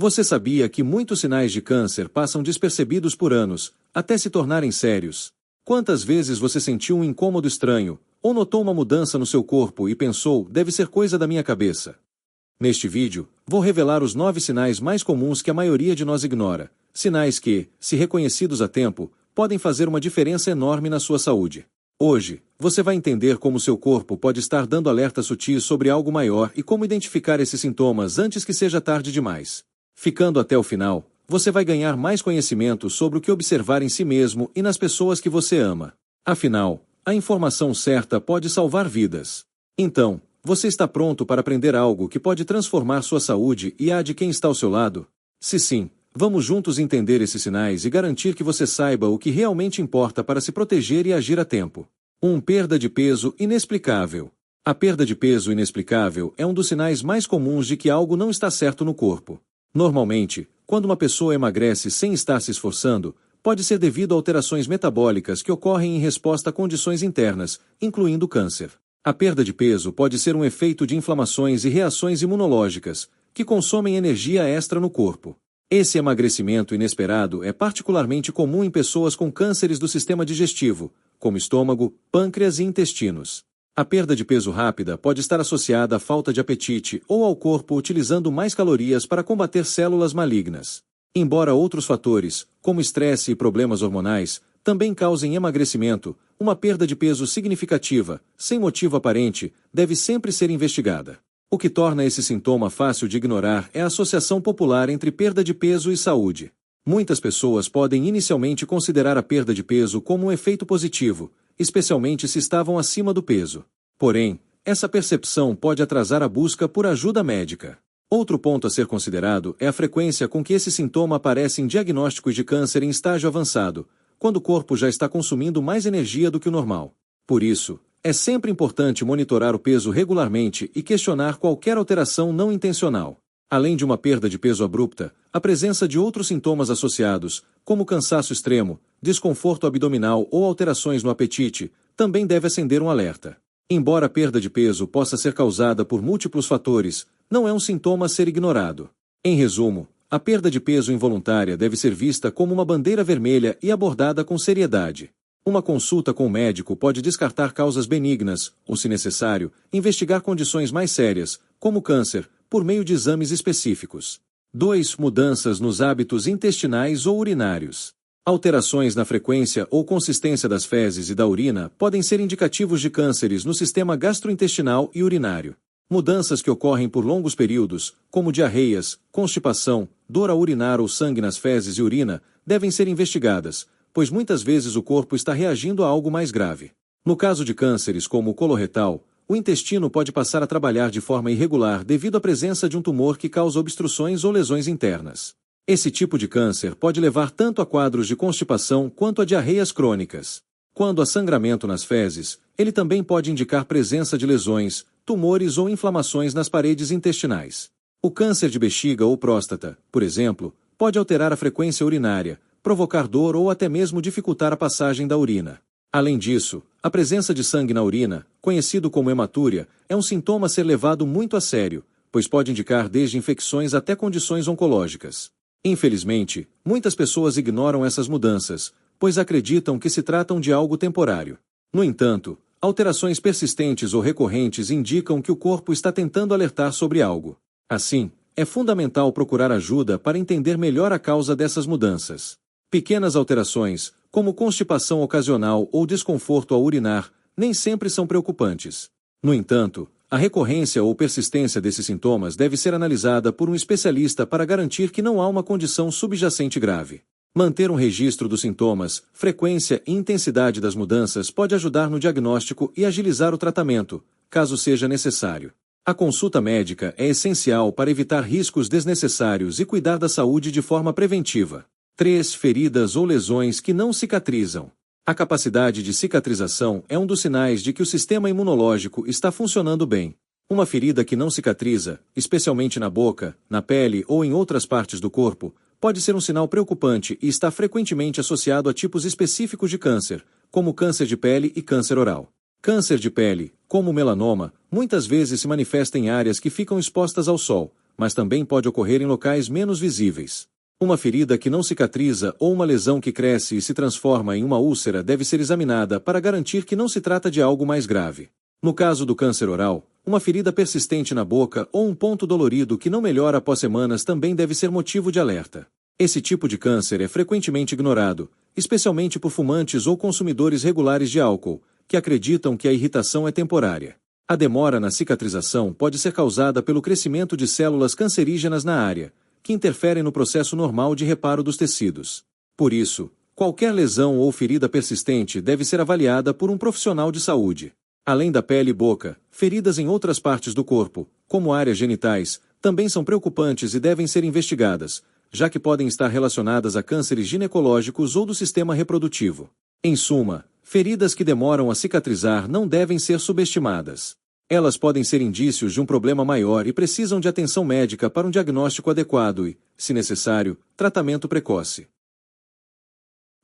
Você sabia que muitos sinais de câncer passam despercebidos por anos, até se tornarem sérios? Quantas vezes você sentiu um incômodo estranho, ou notou uma mudança no seu corpo e pensou, deve ser coisa da minha cabeça? Neste vídeo, vou revelar os 9 sinais mais comuns que a maioria de nós ignora. Sinais que, se reconhecidos a tempo, podem fazer uma diferença enorme na sua saúde. Hoje, você vai entender como seu corpo pode estar dando alertas sutis sobre algo maior e como identificar esses sintomas antes que seja tarde demais. Ficando até o final, você vai ganhar mais conhecimento sobre o que observar em si mesmo e nas pessoas que você ama. Afinal, a informação certa pode salvar vidas. Então, você está pronto para aprender algo que pode transformar sua saúde e a de quem está ao seu lado? Se sim, vamos juntos entender esses sinais e garantir que você saiba o que realmente importa para se proteger e agir a tempo. 1. Perda de peso inexplicável. A perda de peso inexplicável é um dos sinais mais comuns de que algo não está certo no corpo. Normalmente, quando uma pessoa emagrece sem estar se esforçando, pode ser devido a alterações metabólicas que ocorrem em resposta a condições internas, incluindo câncer. A perda de peso pode ser um efeito de inflamações e reações imunológicas, que consomem energia extra no corpo. Esse emagrecimento inesperado é particularmente comum em pessoas com cânceres do sistema digestivo, como estômago, pâncreas e intestinos. A perda de peso rápida pode estar associada à falta de apetite ou ao corpo utilizando mais calorias para combater células malignas. Embora outros fatores, como estresse e problemas hormonais, também causem emagrecimento, uma perda de peso significativa, sem motivo aparente, deve sempre ser investigada. O que torna esse sintoma fácil de ignorar é a associação popular entre perda de peso e saúde. Muitas pessoas podem inicialmente considerar a perda de peso como um efeito positivo, especialmente se estavam acima do peso. Porém, essa percepção pode atrasar a busca por ajuda médica. Outro ponto a ser considerado é a frequência com que esse sintoma aparece em diagnósticos de câncer em estágio avançado, quando o corpo já está consumindo mais energia do que o normal. Por isso, é sempre importante monitorar o peso regularmente e questionar qualquer alteração não intencional. Além de uma perda de peso abrupta, a presença de outros sintomas associados, como cansaço extremo, desconforto abdominal ou alterações no apetite, também deve acender um alerta. Embora a perda de peso possa ser causada por múltiplos fatores, não é um sintoma a ser ignorado. Em resumo, a perda de peso involuntária deve ser vista como uma bandeira vermelha e abordada com seriedade. Uma consulta com o médico pode descartar causas benignas, ou, se necessário, investigar condições mais sérias, como câncer, por meio de exames específicos. 2. Mudanças nos hábitos intestinais ou urinários. Alterações na frequência ou consistência das fezes e da urina podem ser indicativos de cânceres no sistema gastrointestinal e urinário. Mudanças que ocorrem por longos períodos, como diarreias, constipação, dor ao urinar ou sangue nas fezes e urina, devem ser investigadas, pois muitas vezes o corpo está reagindo a algo mais grave. No caso de cânceres como o coloretal, o intestino pode passar a trabalhar de forma irregular devido à presença de um tumor que causa obstruções ou lesões internas. Esse tipo de câncer pode levar tanto a quadros de constipação quanto a diarreias crônicas. Quando há sangramento nas fezes, ele também pode indicar presença de lesões, tumores ou inflamações nas paredes intestinais. O câncer de bexiga ou próstata, por exemplo, pode alterar a frequência urinária, provocar dor ou até mesmo dificultar a passagem da urina. Além disso, a presença de sangue na urina, conhecido como hematúria, é um sintoma a ser levado muito a sério, pois pode indicar desde infecções até condições oncológicas. Infelizmente, muitas pessoas ignoram essas mudanças, pois acreditam que se tratam de algo temporário. No entanto, alterações persistentes ou recorrentes indicam que o corpo está tentando alertar sobre algo. Assim, é fundamental procurar ajuda para entender melhor a causa dessas mudanças. Pequenas alterações, como constipação ocasional ou desconforto ao urinar, nem sempre são preocupantes. No entanto, a recorrência ou persistência desses sintomas deve ser analisada por um especialista para garantir que não há uma condição subjacente grave. Manter um registro dos sintomas, frequência e intensidade das mudanças pode ajudar no diagnóstico e agilizar o tratamento, caso seja necessário. A consulta médica é essencial para evitar riscos desnecessários e cuidar da saúde de forma preventiva. 3. Feridas ou lesões que não cicatrizam. A capacidade de cicatrização é um dos sinais de que o sistema imunológico está funcionando bem. Uma ferida que não cicatriza, especialmente na boca, na pele ou em outras partes do corpo, pode ser um sinal preocupante e está frequentemente associado a tipos específicos de câncer, como câncer de pele e câncer oral. Câncer de pele, como o melanoma, muitas vezes se manifesta em áreas que ficam expostas ao sol, mas também pode ocorrer em locais menos visíveis. Uma ferida que não cicatriza ou uma lesão que cresce e se transforma em uma úlcera deve ser examinada para garantir que não se trata de algo mais grave. No caso do câncer oral, uma ferida persistente na boca ou um ponto dolorido que não melhora após semanas também deve ser motivo de alerta. Esse tipo de câncer é frequentemente ignorado, especialmente por fumantes ou consumidores regulares de álcool, que acreditam que a irritação é temporária. A demora na cicatrização pode ser causada pelo crescimento de células cancerígenas na área, que interferem no processo normal de reparo dos tecidos. Por isso, qualquer lesão ou ferida persistente deve ser avaliada por um profissional de saúde. Além da pele e boca, feridas em outras partes do corpo, como áreas genitais, também são preocupantes e devem ser investigadas, já que podem estar relacionadas a cânceres ginecológicos ou do sistema reprodutivo. Em suma, feridas que demoram a cicatrizar não devem ser subestimadas. Elas podem ser indícios de um problema maior e precisam de atenção médica para um diagnóstico adequado e, se necessário, tratamento precoce.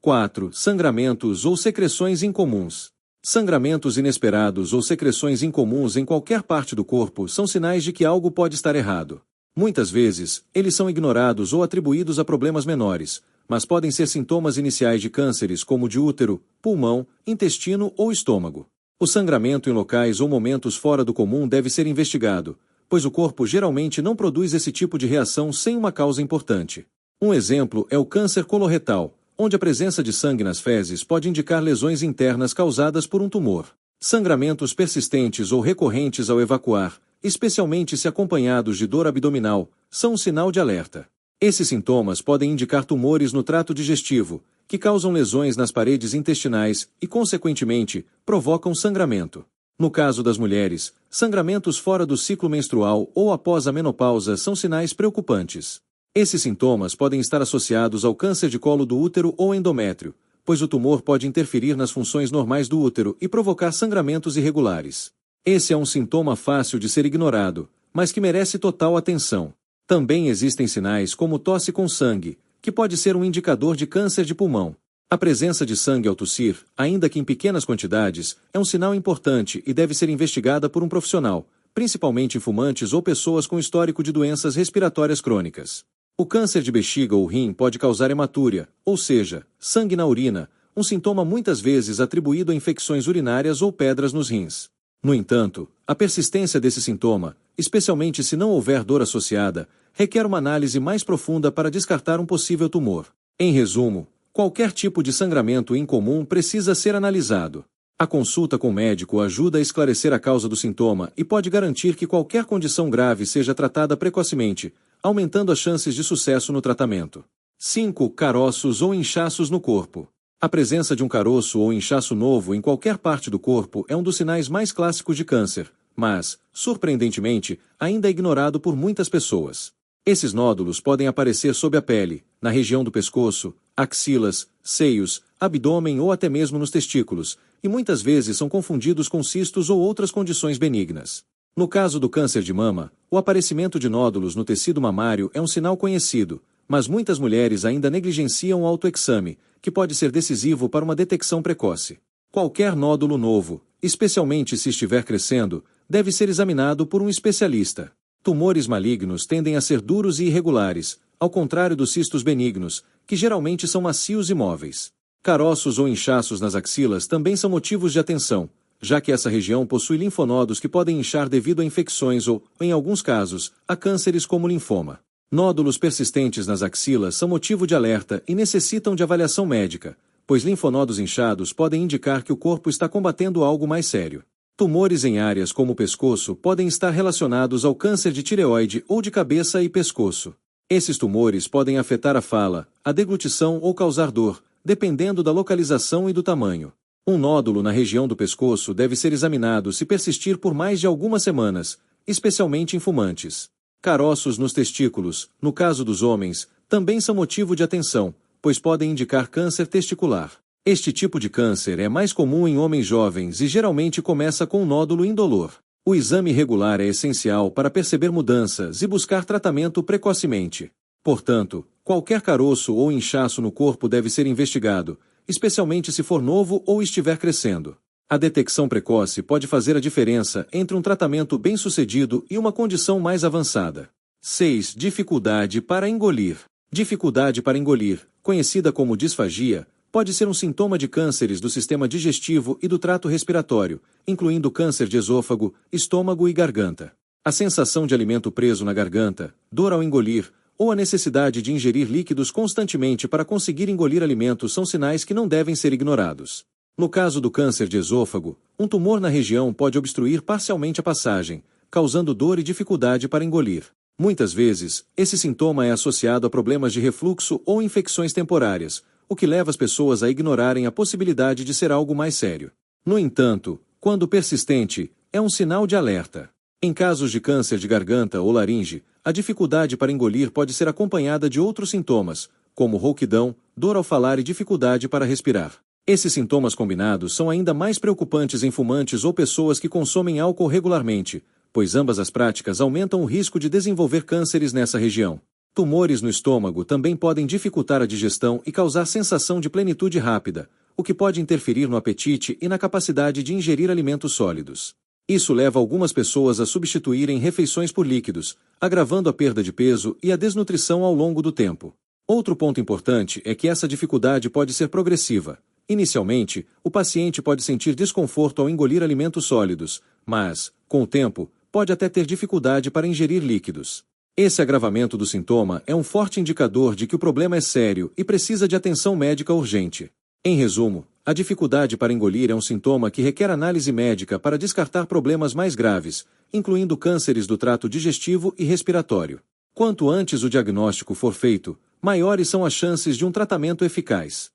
4. Sangramentos ou secreções incomuns. Sangramentos inesperados ou secreções incomuns em qualquer parte do corpo são sinais de que algo pode estar errado. Muitas vezes, eles são ignorados ou atribuídos a problemas menores, mas podem ser sintomas iniciais de cânceres como de útero, pulmão, intestino ou estômago. O sangramento em locais ou momentos fora do comum deve ser investigado, pois o corpo geralmente não produz esse tipo de reação sem uma causa importante. Um exemplo é o câncer coloretal, onde a presença de sangue nas fezes pode indicar lesões internas causadas por um tumor. Sangramentos persistentes ou recorrentes ao evacuar, especialmente se acompanhados de dor abdominal, são um sinal de alerta. Esses sintomas podem indicar tumores no trato digestivo, que causam lesões nas paredes intestinais e, consequentemente, provocam sangramento. No caso das mulheres, sangramentos fora do ciclo menstrual ou após a menopausa são sinais preocupantes. Esses sintomas podem estar associados ao câncer de colo do útero ou endométrio, pois o tumor pode interferir nas funções normais do útero e provocar sangramentos irregulares. Esse é um sintoma fácil de ser ignorado, mas que merece total atenção. Também existem sinais como tosse com sangue, que pode ser um indicador de câncer de pulmão. A presença de sangue ao tossir, ainda que em pequenas quantidades, é um sinal importante e deve ser investigada por um profissional, principalmente em fumantes ou pessoas com histórico de doenças respiratórias crônicas. O câncer de bexiga ou rim pode causar hematúria, ou seja, sangue na urina, um sintoma muitas vezes atribuído a infecções urinárias ou pedras nos rins. No entanto, a persistência desse sintoma, especialmente se não houver dor associada, requer uma análise mais profunda para descartar um possível tumor. Em resumo, qualquer tipo de sangramento incomum precisa ser analisado. A consulta com o médico ajuda a esclarecer a causa do sintoma e pode garantir que qualquer condição grave seja tratada precocemente, aumentando as chances de sucesso no tratamento. 5. Caroços ou inchaços no corpo. A presença de um caroço ou inchaço novo em qualquer parte do corpo é um dos sinais mais clássicos de câncer, mas, surpreendentemente, ainda é ignorado por muitas pessoas. Esses nódulos podem aparecer sob a pele, na região do pescoço, axilas, seios, abdômen ou até mesmo nos testículos, e muitas vezes são confundidos com cistos ou outras condições benignas. No caso do câncer de mama, o aparecimento de nódulos no tecido mamário é um sinal conhecido, mas muitas mulheres ainda negligenciam o autoexame, que pode ser decisivo para uma detecção precoce. Qualquer nódulo novo, especialmente se estiver crescendo, deve ser examinado por um especialista. Tumores malignos tendem a ser duros e irregulares, ao contrário dos cistos benignos, que geralmente são macios e móveis. Caroços ou inchaços nas axilas também são motivos de atenção, já que essa região possui linfonodos que podem inchar devido a infecções ou, em alguns casos, a cânceres como linfoma. Nódulos persistentes nas axilas são motivo de alerta e necessitam de avaliação médica, pois linfonodos inchados podem indicar que o corpo está combatendo algo mais sério. Tumores em áreas como o pescoço podem estar relacionados ao câncer de tireoide ou de cabeça e pescoço. Esses tumores podem afetar a fala, a deglutição ou causar dor, dependendo da localização e do tamanho. Um nódulo na região do pescoço deve ser examinado se persistir por mais de algumas semanas, especialmente em fumantes. Caroços nos testículos, no caso dos homens, também são motivo de atenção, pois podem indicar câncer testicular. Este tipo de câncer é mais comum em homens jovens e geralmente começa com um nódulo indolor. O exame regular é essencial para perceber mudanças e buscar tratamento precocemente. Portanto, qualquer caroço ou inchaço no corpo deve ser investigado, especialmente se for novo ou estiver crescendo. A detecção precoce pode fazer a diferença entre um tratamento bem-sucedido e uma condição mais avançada. 6. Dificuldade para engolir. Dificuldade para engolir, conhecida como disfagia, pode ser um sintoma de cânceres do sistema digestivo e do trato respiratório, incluindo câncer de esôfago, estômago e garganta. A sensação de alimento preso na garganta, dor ao engolir, ou a necessidade de ingerir líquidos constantemente para conseguir engolir alimentos são sinais que não devem ser ignorados. No caso do câncer de esôfago, um tumor na região pode obstruir parcialmente a passagem, causando dor e dificuldade para engolir. Muitas vezes, esse sintoma é associado a problemas de refluxo ou infecções temporárias, o que leva as pessoas a ignorarem a possibilidade de ser algo mais sério. No entanto, quando persistente, é um sinal de alerta. Em casos de câncer de garganta ou laringe, a dificuldade para engolir pode ser acompanhada de outros sintomas, como rouquidão, dor ao falar e dificuldade para respirar. Esses sintomas combinados são ainda mais preocupantes em fumantes ou pessoas que consomem álcool regularmente, pois ambas as práticas aumentam o risco de desenvolver cânceres nessa região. Tumores no estômago também podem dificultar a digestão e causar sensação de plenitude rápida, o que pode interferir no apetite e na capacidade de ingerir alimentos sólidos. Isso leva algumas pessoas a substituírem refeições por líquidos, agravando a perda de peso e a desnutrição ao longo do tempo. Outro ponto importante é que essa dificuldade pode ser progressiva. Inicialmente, o paciente pode sentir desconforto ao engolir alimentos sólidos, mas, com o tempo, pode até ter dificuldade para ingerir líquidos. Esse agravamento do sintoma é um forte indicador de que o problema é sério e precisa de atenção médica urgente. Em resumo, a dificuldade para engolir é um sintoma que requer análise médica para descartar problemas mais graves, incluindo cânceres do trato digestivo e respiratório. Quanto antes o diagnóstico for feito, maiores são as chances de um tratamento eficaz.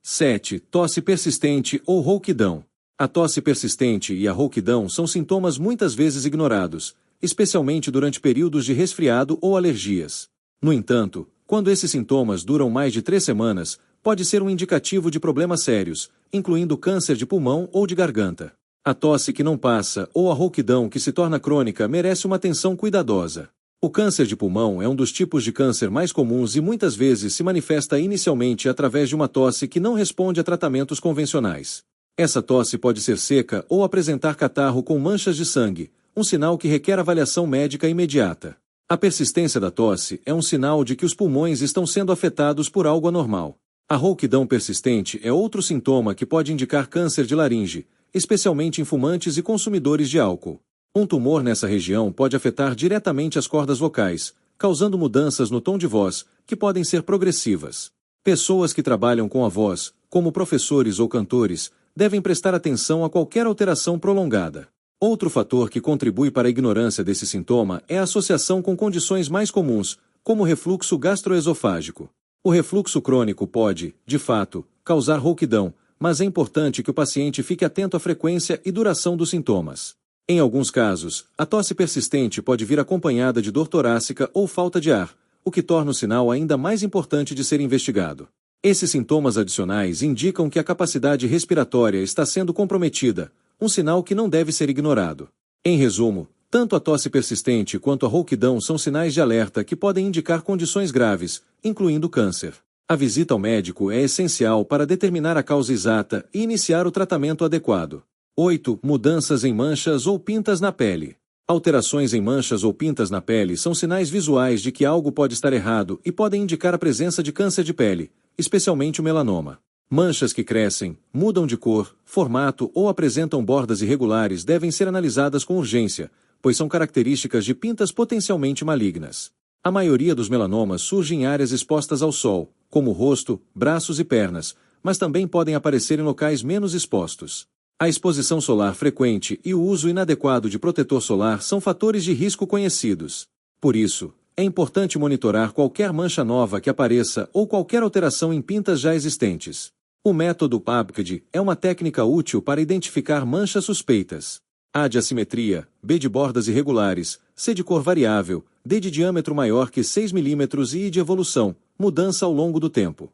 7. Tosse persistente ou rouquidão. A tosse persistente e a rouquidão são sintomas muitas vezes ignorados, especialmente durante períodos de resfriado ou alergias. No entanto, quando esses sintomas duram mais de 3 semanas, pode ser um indicativo de problemas sérios, incluindo câncer de pulmão ou de garganta. A tosse que não passa ou a rouquidão que se torna crônica merece uma atenção cuidadosa. O câncer de pulmão é um dos tipos de câncer mais comuns e muitas vezes se manifesta inicialmente através de uma tosse que não responde a tratamentos convencionais. Essa tosse pode ser seca ou apresentar catarro com manchas de sangue, um sinal que requer avaliação médica imediata. A persistência da tosse é um sinal de que os pulmões estão sendo afetados por algo anormal. A rouquidão persistente é outro sintoma que pode indicar câncer de laringe, especialmente em fumantes e consumidores de álcool. Um tumor nessa região pode afetar diretamente as cordas vocais, causando mudanças no tom de voz, que podem ser progressivas. Pessoas que trabalham com a voz, como professores ou cantores, devem prestar atenção a qualquer alteração prolongada. Outro fator que contribui para a ignorância desse sintoma é a associação com condições mais comuns, como o refluxo gastroesofágico. O refluxo crônico pode, de fato, causar rouquidão, mas é importante que o paciente fique atento à frequência e duração dos sintomas. Em alguns casos, a tosse persistente pode vir acompanhada de dor torácica ou falta de ar, o que torna o sinal ainda mais importante de ser investigado. Esses sintomas adicionais indicam que a capacidade respiratória está sendo comprometida, um sinal que não deve ser ignorado. Em resumo, tanto a tosse persistente quanto a rouquidão são sinais de alerta que podem indicar condições graves, incluindo câncer. A visita ao médico é essencial para determinar a causa exata e iniciar o tratamento adequado. 8. Mudanças em manchas ou pintas na pele. Alterações em manchas ou pintas na pele são sinais visuais de que algo pode estar errado e podem indicar a presença de câncer de pele, especialmente o melanoma. Manchas que crescem, mudam de cor, formato ou apresentam bordas irregulares devem ser analisadas com urgência, pois são características de pintas potencialmente malignas. A maioria dos melanomas surge em áreas expostas ao sol, como o rosto, braços e pernas, mas também podem aparecer em locais menos expostos. A exposição solar frequente e o uso inadequado de protetor solar são fatores de risco conhecidos. Por isso, é importante monitorar qualquer mancha nova que apareça ou qualquer alteração em pintas já existentes. O método PABCD é uma técnica útil para identificar manchas suspeitas. A de assimetria, B de bordas irregulares, C de cor variável, D de diâmetro maior que 6 mm e I de evolução, mudança ao longo do tempo.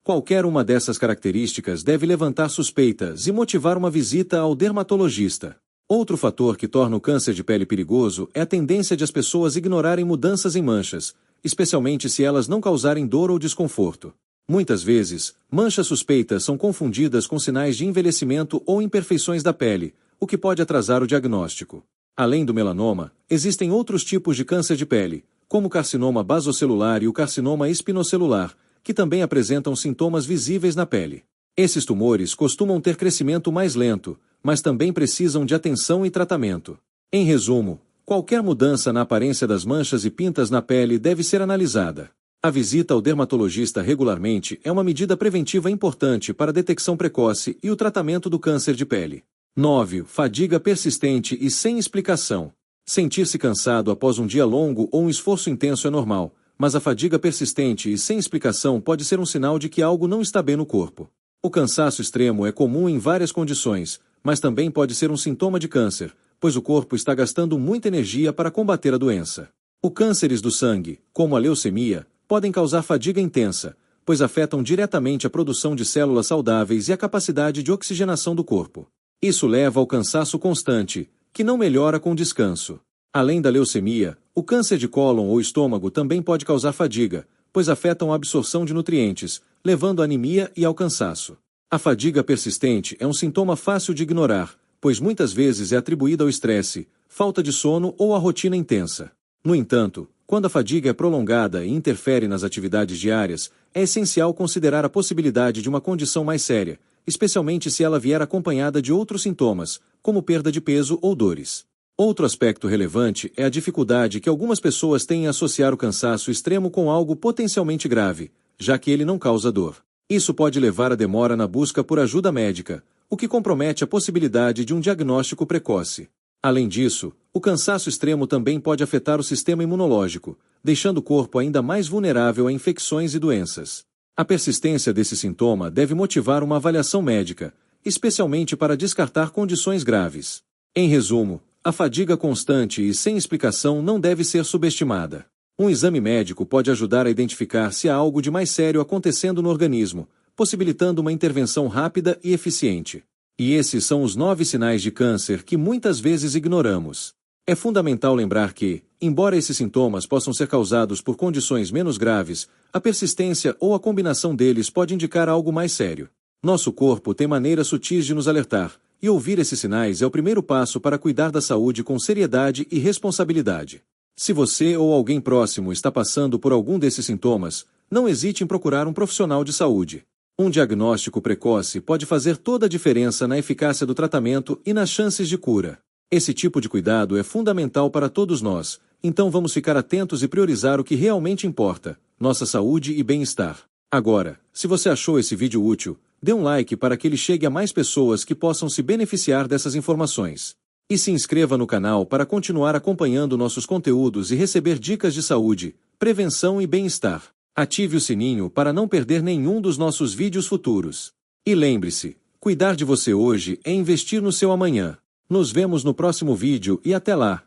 Qualquer uma dessas características deve levantar suspeitas e motivar uma visita ao dermatologista. Outro fator que torna o câncer de pele perigoso é a tendência de as pessoas ignorarem mudanças em manchas, especialmente se elas não causarem dor ou desconforto. Muitas vezes, manchas suspeitas são confundidas com sinais de envelhecimento ou imperfeições da pele, o que pode atrasar o diagnóstico. Além do melanoma, existem outros tipos de câncer de pele, como o carcinoma basocelular e o carcinoma espinocelular, que também apresentam sintomas visíveis na pele. Esses tumores costumam ter crescimento mais lento, mas também precisam de atenção e tratamento. Em resumo, qualquer mudança na aparência das manchas e pintas na pele deve ser analisada. A visita ao dermatologista regularmente é uma medida preventiva importante para a detecção precoce e o tratamento do câncer de pele. 9. Fadiga persistente e sem explicação. Sentir-se cansado após um dia longo ou um esforço intenso é normal, mas a fadiga persistente e sem explicação pode ser um sinal de que algo não está bem no corpo. O cansaço extremo é comum em várias condições, mas também pode ser um sintoma de câncer, pois o corpo está gastando muita energia para combater a doença. Os cânceres do sangue, como a leucemia, podem causar fadiga intensa, pois afetam diretamente a produção de células saudáveis e a capacidade de oxigenação do corpo. Isso leva ao cansaço constante, que não melhora com descanso. Além da leucemia, o câncer de cólon ou estômago também pode causar fadiga, pois afetam a absorção de nutrientes, levando à anemia e ao cansaço. A fadiga persistente é um sintoma fácil de ignorar, pois muitas vezes é atribuída ao estresse, falta de sono ou à rotina intensa. No entanto, quando a fadiga é prolongada e interfere nas atividades diárias, é essencial considerar a possibilidade de uma condição mais séria, especialmente se ela vier acompanhada de outros sintomas, como perda de peso ou dores. Outro aspecto relevante é a dificuldade que algumas pessoas têm em associar o cansaço extremo com algo potencialmente grave, já que ele não causa dor. Isso pode levar à demora na busca por ajuda médica, o que compromete a possibilidade de um diagnóstico precoce. Além disso, o cansaço extremo também pode afetar o sistema imunológico, deixando o corpo ainda mais vulnerável a infecções e doenças. A persistência desse sintoma deve motivar uma avaliação médica, especialmente para descartar condições graves. Em resumo, a fadiga constante e sem explicação não deve ser subestimada. Um exame médico pode ajudar a identificar se há algo de mais sério acontecendo no organismo, possibilitando uma intervenção rápida e eficiente. E esses são os 9 sinais de câncer que muitas vezes ignoramos. É fundamental lembrar que, embora esses sintomas possam ser causados por condições menos graves, a persistência ou a combinação deles pode indicar algo mais sério. Nosso corpo tem maneiras sutis de nos alertar, e ouvir esses sinais é o primeiro passo para cuidar da saúde com seriedade e responsabilidade. Se você ou alguém próximo está passando por algum desses sintomas, não hesite em procurar um profissional de saúde. Um diagnóstico precoce pode fazer toda a diferença na eficácia do tratamento e nas chances de cura. Esse tipo de cuidado é fundamental para todos nós, então vamos ficar atentos e priorizar o que realmente importa, nossa saúde e bem-estar. Agora, se você achou esse vídeo útil, dê um like para que ele chegue a mais pessoas que possam se beneficiar dessas informações. E se inscreva no canal para continuar acompanhando nossos conteúdos e receber dicas de saúde, prevenção e bem-estar. Ative o sininho para não perder nenhum dos nossos vídeos futuros. E lembre-se, cuidar de você hoje é investir no seu amanhã. Nos vemos no próximo vídeo e até lá!